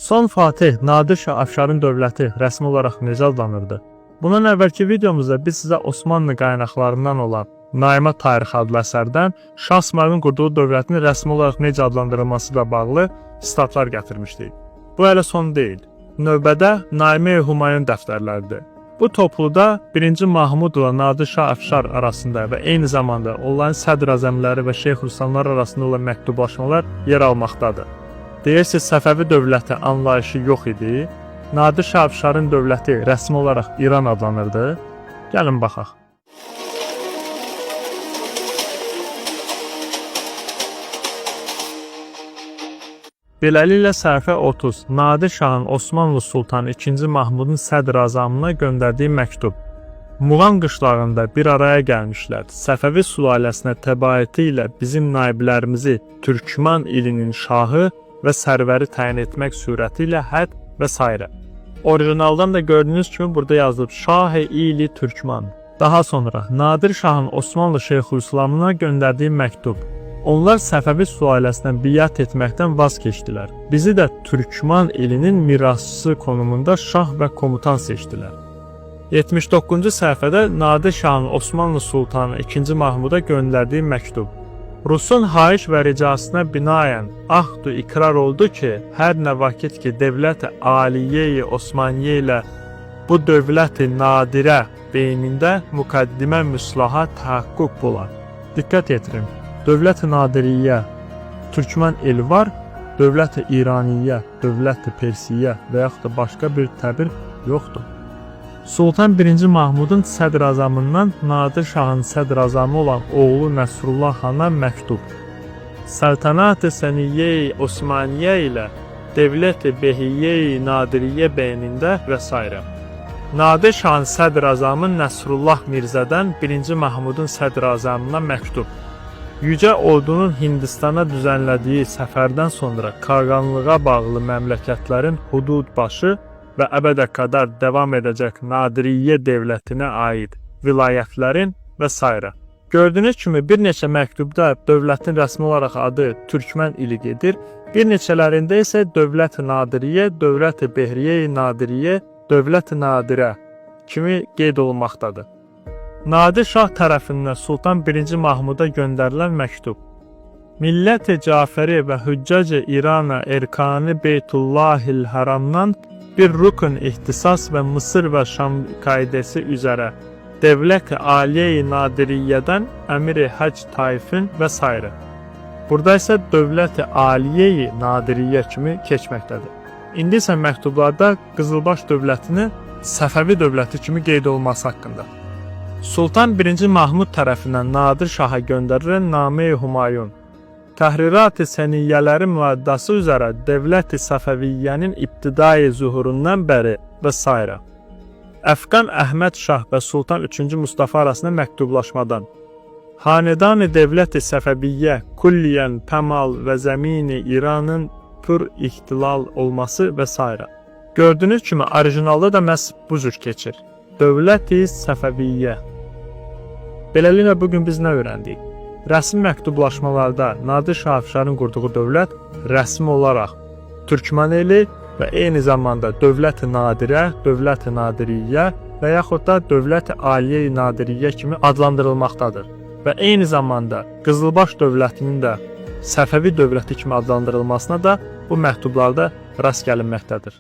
Son Fatih Nadir Şah Əfşarın dövləti rəsmi olaraq necə adlanırdı? Bundan əvvəlki videomuzda biz sizə Osmanlı qaynaqlarından olan Naimə tarixi adlı əsərdən Şah İsmayılın qurduğu dövlətin rəsmi olaraq necə adlandırılması ilə bağlı statlar gətirmişdik. Bu hələ son deyil. Növbədə Naimə Humayun dəftərləridir. Bu topluda 1-ci Mahmud ilə Nadir Şah Əfşar arasında və eyni zamanda onların sədr-əzəmləri və şeyx-hüsranlar arasında olan məktublaşmalar yer almaqdadır. Deyirsiniz, Səfəvi dövləti anlayışı yox idi. Nadir Şah Əfşarın dövləti rəsmi olaraq İran adlanırdı. Gəlin baxaq. Beləliklə səhifə 30 Nadir Şahın Osmanlı Sultanı 2-ci Mahmudun sədr-azamına göndərdiyi məktub. Muğan qışlarında bir araya gəlmişlər. Səfəvi sülaləsinə təbaəti ilə bizim naiblərimizi Türkman ilinin şahı və sərvəri təyin etmək surəti ilə həd və s. Orijinaldan da gördüyünüz kimi burada yazılıb Şah-ı İli Türkman. Daha sonra Nadir Şahın Osmanlı Şeyxülislamına göndərdiyi məktub. Onlar Səfəvi sülaləsinə biət etməkdən vaz keçdilər. Bizi də Türkman ilinin mirasçısı konumunda şah və komutan seçdilər. 79-cu səhifədə Nadir Şahın Osmanlı Sultanı 2-ci Mahmuda göndərdiyi məktub. Rusun xahiş və ricasına binaən ahd-ı iqrar oldu ki, hər nə vakit ki dövlət-i Aliyyə-i Osmaniyyə ilə bu dövlət-i nadirə beynində müqəddimə müslahat təhəqqüq bular. Diqqət yetirin. Dövlət-i Nadiriyyə, Türkmen eli var, Dövlət-i İraniyyə, Dövlət-i Persiyyə və yaxud da başqa bir təbir yoxdur. Sultan 1-ci Mahmudun sədr-azamından Nadir Şahın sədr-azamı olan oğlu Nəsrullah xana məktub. Səltənat-ı Səniyyə-i Osmaniyyə ilə Dövlət-i Behiyyə-i Nadiriyyə beynində və s. Nadir Şahın sədr-azamı Nəsrullah Mirzədən 1-ci Mahmudun sədr-azamına məktub. Yücə ordunun Hindistana düzənlədiyi səfərdən sonra qarğanlığa bağlı məmləkətlərin hudud başı və əbədə qədər davam edəcək Nadiriyyə dövlətinə aid vilayətlərin və s. Gördüyünüz kimi bir neçə məktubda dövlətin rəsmi olaraq adı Türkmen ili gedir, bir neçələrində isə Dövlət-i Nadiriyyə, Dövlət-i Behriyə-i Nadiriyyə, Dövlət-i Nadirə kimi qeyd olunmaqdadır. Nadir Şah tərəfindən Sultan 1-ci Mahmuda göndərilən məktub. Millət-i Cafəri və Hüccac-ı İrana Erkani Beytullahil Haramdan bir rukun ihtisas və Mısır və Şam qaidəsi üzərə Dövlət-i Aliyyə-i Nadiriyyədən Əmir-i Həc Taifin və s. Burada isə Dövlət-i Aliyyə-i Nadiriyyə kimi keçməkdədir. İndi isə məktublarda Qızılbaş dövlətini Səfəvi dövləti kimi qeyd olması haqqında. Sultan 1-ci Mahmud tərəfindən Nadir Şaha göndərilən Namə-i Humayun. Təhrirat-ı səniyyələri müəddəsi üzərə Dövlət-i Səfəviyyənin ibtidai zuhurundan bəri və s. Əfqan Əhməd Şah və Sultan 3-cü Mustafa arasında məktublaşmadan. Hanedan-ı Dövlət-i Səfəviyyə kulliyən təmal və zəmini İranın pür ixtilal olması və s. Gördüyünüz kimi orijinalda da məhz bu cür keçir. Dövlət-i Səfəviyyə. Beləliklə bugün biz nə öyrəndik? Rəsmi məktublaşmalarda Nadir Şah Əfşarın qurduğu dövlət rəsmi olaraq Türkmen eli və eyni zamanda Dövlət-i Nadirə, Dövlət-i Nadiriyyə və yaxud da Dövlət-i Aliyyə-i Nadiriyyə kimi adlandırılmaqdadır. Və eyni zamanda Qızılbaş dövlətinin də Səfəvi dövləti kimi adlandırılmasına da bu məktublarda rast gəlinməkdədir.